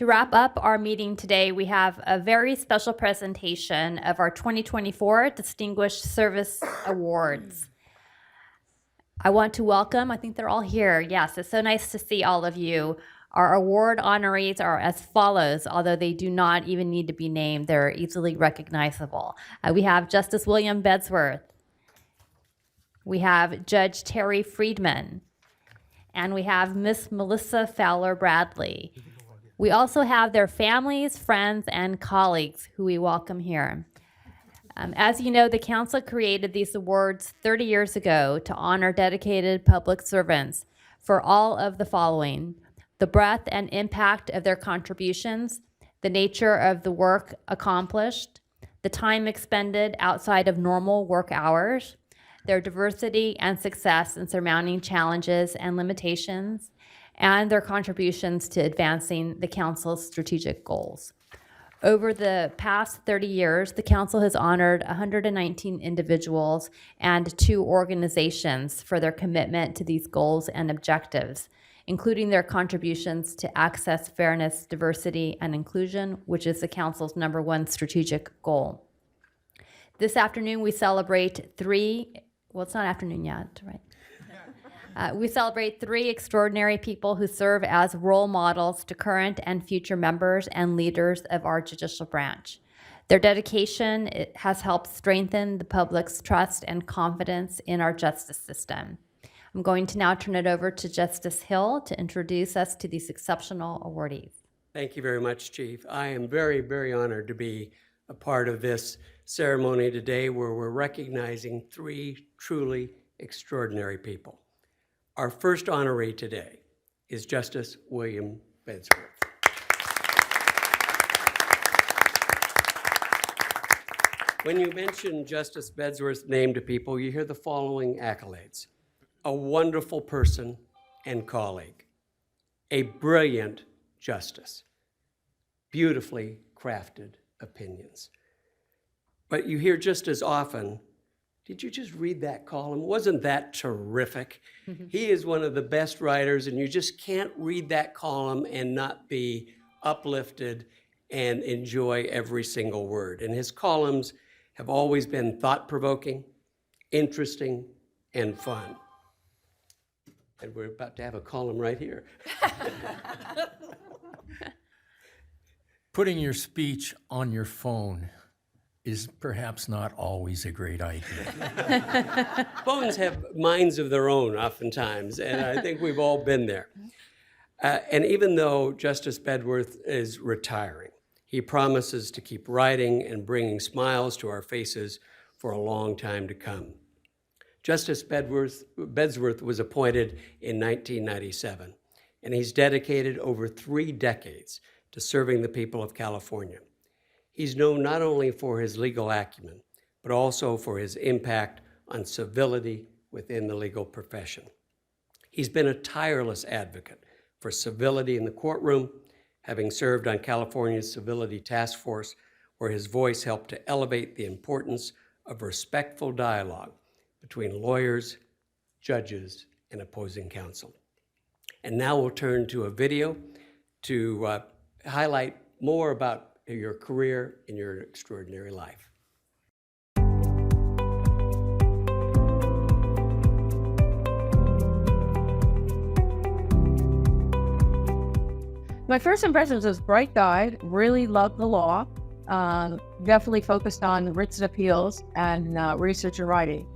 To wrap up our meeting today, we have a very special presentation of our 2024 Distinguished Service Awards. I want to welcome, I think they're all here. Yes, it's so nice to see all of you. Our award honorees are as follows, although they do not even need to be named. They're easily recognizable. We have Justice William Bedsworth. We have Judge Terry Friedman. And we have Miss Melissa Fowler Bradley. We also have their families, friends, and colleagues who we welcome here. As you know, the council created these awards 30 years ago to honor dedicated public servants for all of the following: the breadth and impact of their contributions, the nature of the work accomplished, the time expended outside of normal work hours, their diversity and success in surmounting challenges and limitations, and their contributions to advancing the council's strategic goals. Over the past 30 years, the council has honored 119 individuals and 2 organizations for their commitment to these goals and objectives, including their contributions to access, fairness, diversity, and inclusion, which is the council's #1 strategic goal. This afternoon, we celebrate it's not afternoon yet, right? We celebrate 3 extraordinary people who serve as role models to current and future members and leaders of our judicial branch. Their dedication has helped strengthen the public's trust and confidence in our justice system. I'm going to now turn it over to Justice Hill to introduce us to these exceptional awardees. Thank you very much, Chief. I am very, very honored to be a part of this ceremony today where we're recognizing 3 truly extraordinary people. Our first honoree today is Justice William Bedsworth. When you mention Justice Bedsworth's name to people, you hear the following accolades: a wonderful person and colleague, a brilliant justice, beautifully crafted opinions. But you hear just as often, did you just read that column? Wasn't that terrific? He is one of the best writers, and you just can't read that column and not be uplifted and enjoy every single word. And his columns have always been thought-provoking, interesting, and fun. And we're about to have a column right here. Putting your speech on your phone is perhaps not always a great idea. Phones have minds of their own oftentimes, and I think we've all been there. And even though Justice Bedsworth is retiring, he promises to keep writing and bringing smiles to our faces for a long time to come. Justice Bedsworth was appointed in 1997, and he's dedicated over 3 decades to serving the people of California. He's known not only for his legal acumen, but also for his impact on civility within the legal profession. He's been a tireless advocate for civility in the courtroom, having served on California's Civility Task Force, where his voice helped to elevate the importance of respectful dialogue between lawyers, judges, and opposing counsel. And now we'll turn to a video to highlight more about your career and your extraordinary life. My first impressions was bright guy, really loved the law, definitely focused on writs and appeals and research and writing,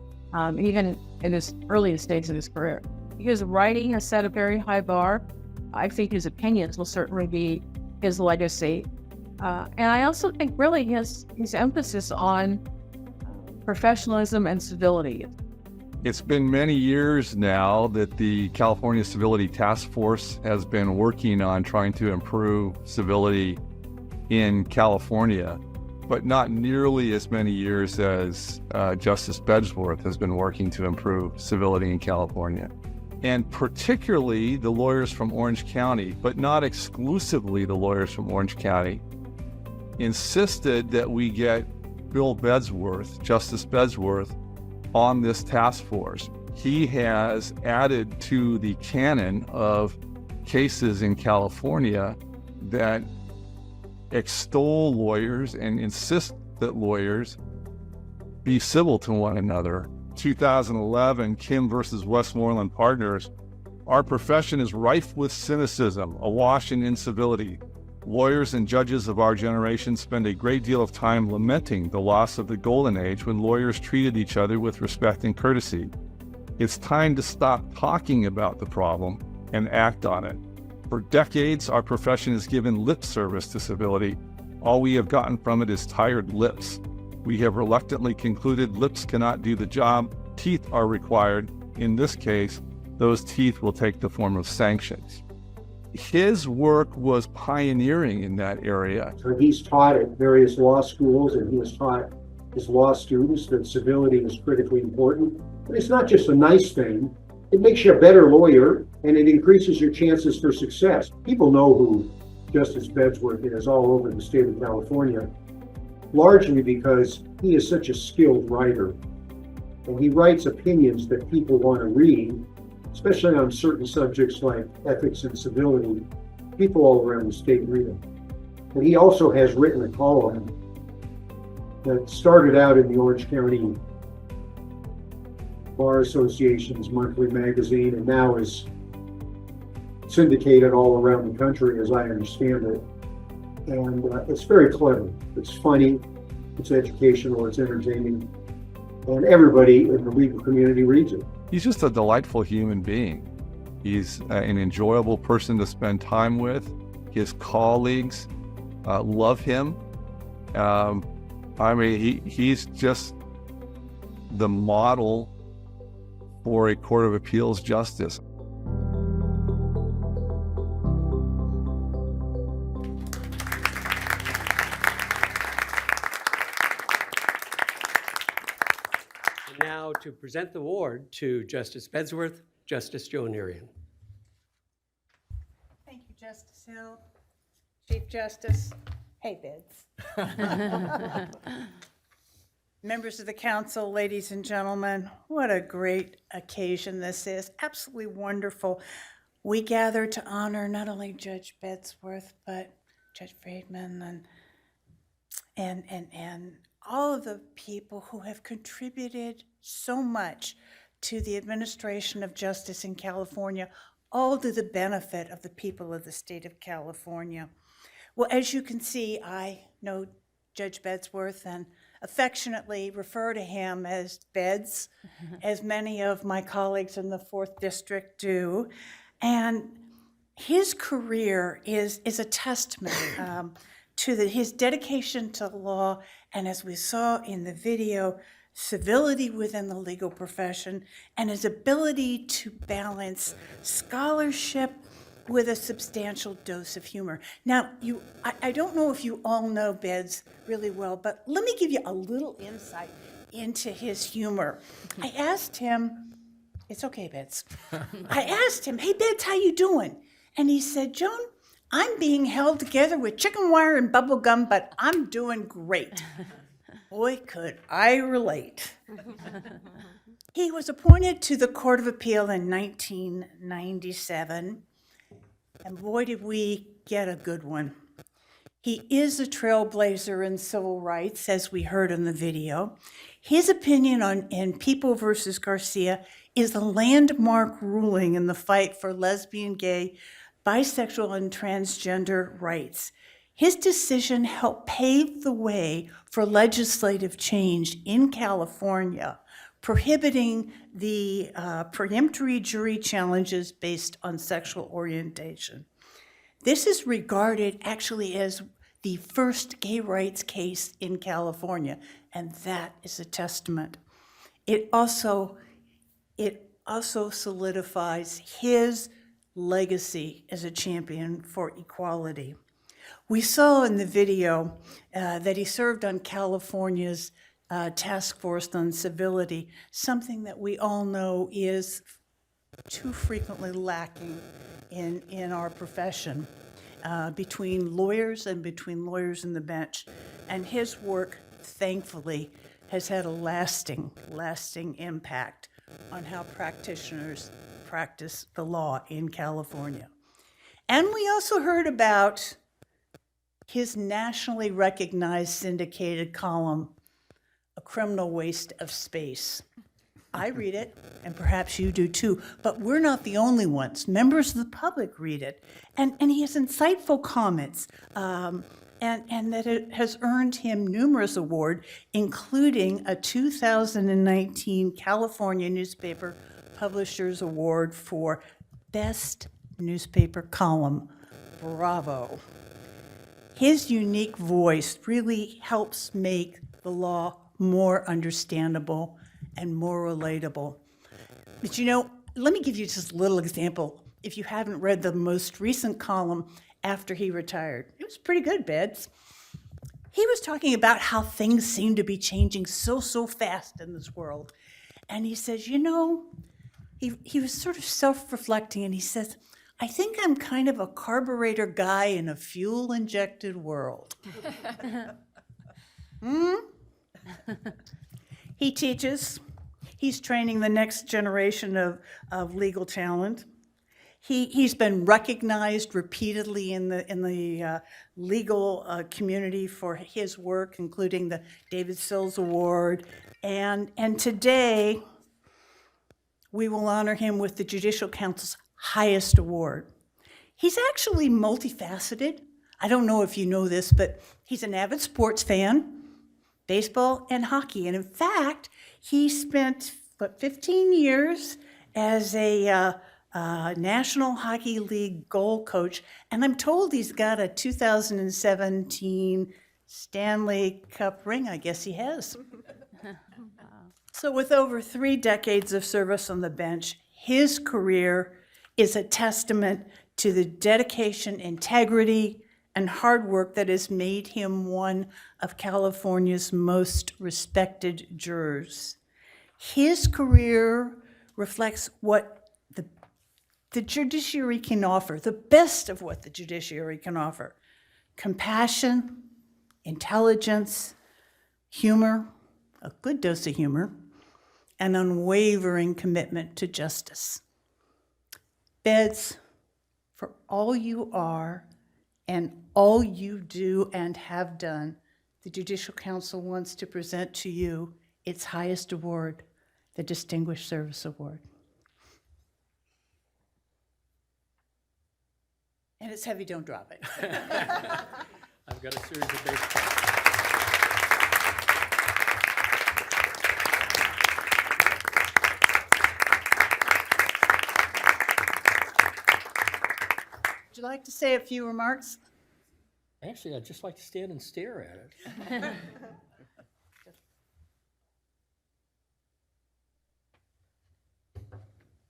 even in his earliest days of his career. His writing has set a very high bar. I think his opinions will certainly be his legacy. And I also think really his emphasis on professionalism and civility. It's been many years now that the California Civility Task Force has been working on trying to improve civility in California, but not nearly as many years as Justice Bedsworth has been working to improve civility in California. And particularly the lawyers from Orange County, but not exclusively the lawyers from Orange County, insisted that we get Bill Bedsworth, Justice Bedsworth, on this task force. He has added to the canon of cases in California that extol lawyers and insist that lawyers be civil to one another. 2011, Kim versus Westmoreland Partners. Our profession is rife with cynicism, awash in incivility. Lawyers and judges of our generation spend a great deal of time lamenting the loss of the golden age when lawyers treated each other with respect and courtesy. It's time to stop talking about the problem and act on it. For decades, our profession has given lip service to civility. All we have gotten from it is tired lips. We have reluctantly concluded lips cannot do the job. Teeth are required. In this case, those teeth will take the form of sanctions. His work was pioneering in that area. So he's taught at various law schools, and he has taught his law students that civility is critically important. But it's not just a nice thing. It makes you a better lawyer, and it increases your chances for success. People know who Justice Bedsworth is all over the state of California, largely because he is such a skilled writer. And he writes opinions that people want to read, especially on certain subjects like ethics and civility. People all around the state read him. And he also has written a column that started out in the Orange County Bar Association's monthly magazine and now is syndicated all around the country, as I understand it. And it's very clever. It's funny, it's educational, it's entertaining, and everybody in the legal community reads it. He's just a delightful human being. He's an enjoyable person to spend time with. His colleagues love him. He's just the model for a Court of Appeals justice. And now to present the award to Justice Bedsworth, Justice Joe Nerian. Thank you, Justice Hill, Chief Justice. Hey, Beds. Members of the council, ladies and gentlemen, what a great occasion this is. Absolutely wonderful. We gather to honor not only Judge Bedsworth, but Judge Friedman and all of the people who have contributed so much to the administration of justice in California, all to the benefit of the people of the state of California. Well, as you can see, I know Judge Bedsworth and affectionately refer to him as Beds, as many of my colleagues in the 4th District do. And his career is a testament to his dedication to law, and as we saw in the video, civility within the legal profession, and his ability to balance scholarship with a substantial dose of humor. Now, I don't know if you all know Beds really well, but let me give you a little insight into his humor. I asked him, it's okay, Beds. I asked him, hey, Beds, how you doing? And he said, Joan, I'm being held together with chicken wire and bubble gum, but I'm doing great. Boy, could I relate. He was appointed to the Court of Appeal in 1997. And boy, did we get a good one. He is a trailblazer in civil rights, as we heard in the video. His opinion in People versus Garcia is a landmark ruling in the fight for lesbian, gay, bisexual, and transgender rights. His decision helped pave the way for legislative change in California, prohibiting the preemptory jury challenges based on sexual orientation. This is regarded actually as the first gay rights case in California, and that is a testament. It also solidifies his legacy as a champion for equality. We saw in the video that he served on California's task force on civility, something that we all know is too frequently lacking in our profession, between lawyers and between lawyers and the bench. And his work, thankfully, has had a lasting impact on how practitioners practice the law in California. And we also heard about his nationally recognized syndicated column, A Criminal Waste of Space. I read it, and perhaps you do too, but we're not the only ones. Members of the public read it. And he has insightful comments, and that it has earned him numerous awards, including a 2019 California Newspaper Publishers Award for Best Newspaper Column. Bravo. His unique voice really helps make the law more understandable and more relatable. But you know, let me give you just a little example. If you haven't read the most recent column after he retired, it was pretty good, Beds. He was talking about how things seem to be changing so fast in this world. And he says, you know, he was sort of self-reflecting, and he says, I think I'm kind of a carburetor guy in a fuel-injected world. He teaches. He's training the next generation of legal talent. He's been recognized repeatedly in the legal community for his work, including the David Sills Award. And today, we will honor him with the Judicial Council's highest award. He's actually multifaceted. I don't know if you know this, but he's an avid sports fan, baseball and hockey. And in fact, he spent, 15 years as a National Hockey League goal coach. And I'm told he's got a 2017 Stanley Cup ring. I guess he has. So with over 3 decades of service on the bench, his career is a testament to the dedication, integrity, and hard work that has made him one of California's most respected jurors. His career reflects what the judiciary can offer, the best of what the judiciary can offer: compassion, intelligence, humor, a good dose of humor, and unwavering commitment to justice. Beds, for all you are and all you do and have done, the Judicial Council wants to present to you its highest award, the Distinguished Service Award. And it's heavy, don't drop it. I've got a series of baseball. Would you like to say a few remarks? Actually, I'd just like to stand and stare at it.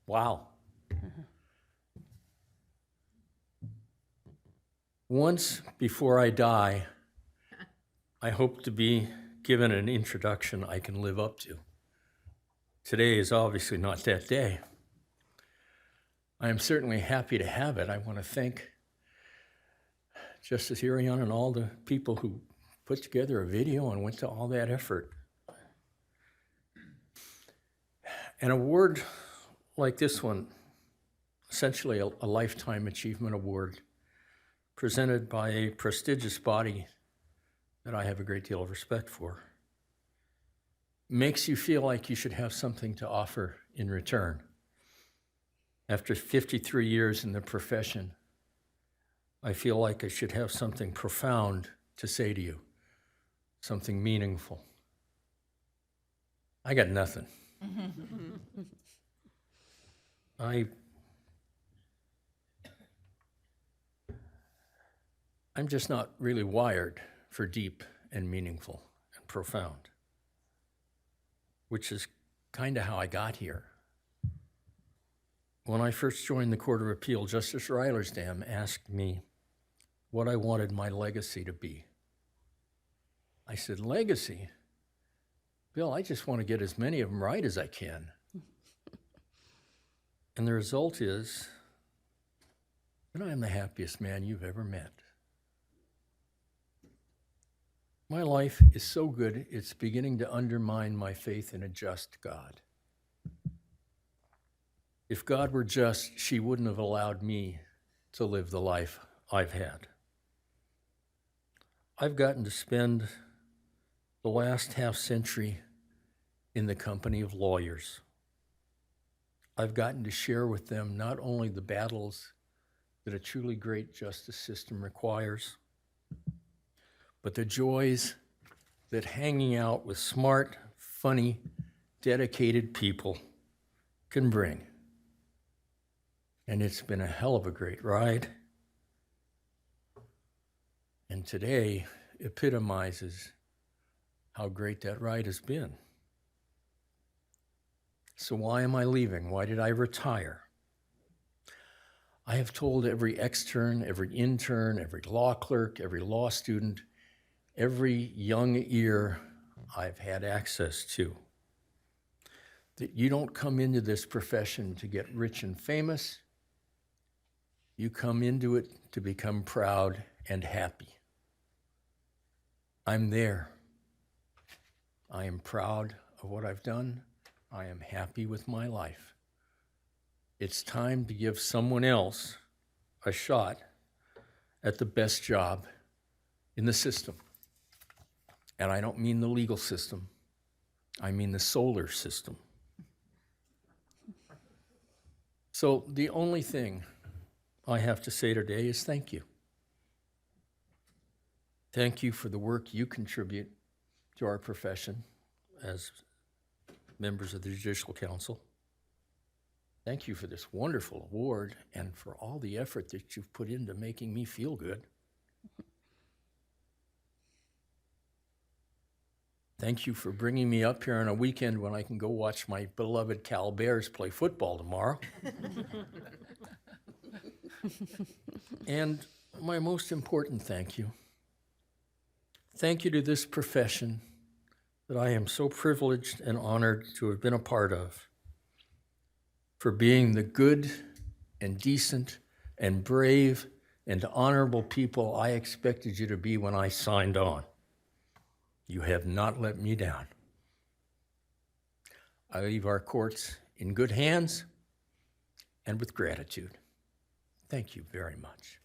Wow. Once before I die, I hope to be given an introduction I can live up to. Today is obviously not that day. I am certainly happy to have it. I want to thank Justice Irion and all the people who put together a video and went to all that effort. An award like this one, essentially a Lifetime Achievement Award, presented by a prestigious body that I have a great deal of respect for, makes you feel like you should have something to offer in return. After 53 years in the profession, I feel like I should have something profound to say to you, something meaningful. I got nothing. I'm just not really wired for deep and meaningful and profound, which is kind of how I got here. When I first joined the Court of Appeal, Justice Reilersdam asked me what I wanted my legacy to be. I said, legacy? Bill, I just want to get as many of them right as I can. And the result is that I am the happiest man you've ever met. My life is so good, it's beginning to undermine my faith in a just God. If God were just, she wouldn't have allowed me to live the life I've had. I've gotten to spend the last half century in the company of lawyers. I've gotten to share with them not only the battles that a truly great justice system requires, but the joys that hanging out with smart, funny, dedicated people can bring. And it's been a hell of a great ride. And today epitomizes how great that ride has been. So why am I leaving? Why did I retire? I have told every extern, every intern, every law clerk, every law student, every young ear I've had access to, that you don't come into this profession to get rich and famous. You come into it to become proud and happy. I'm there. I am proud of what I've done. I am happy with my life. It's time to give someone else a shot at the best job in the system. And I don't mean the legal system. I mean the solar system. So the only thing I have to say today is thank you. Thank you for the work you contribute to our profession as members of the Judicial Council. Thank you for this wonderful award and for all the effort that you've put into making me feel good. Thank you for bringing me up here on a weekend when I can go watch my beloved Cal Bears play football tomorrow. And my most important thank you. Thank you to this profession that I am so privileged and honored to have been a part of, for being the good and decent and brave and honorable people I expected you to be when I signed on. You have not let me down. I leave our courts in good hands and with gratitude. Thank you very much.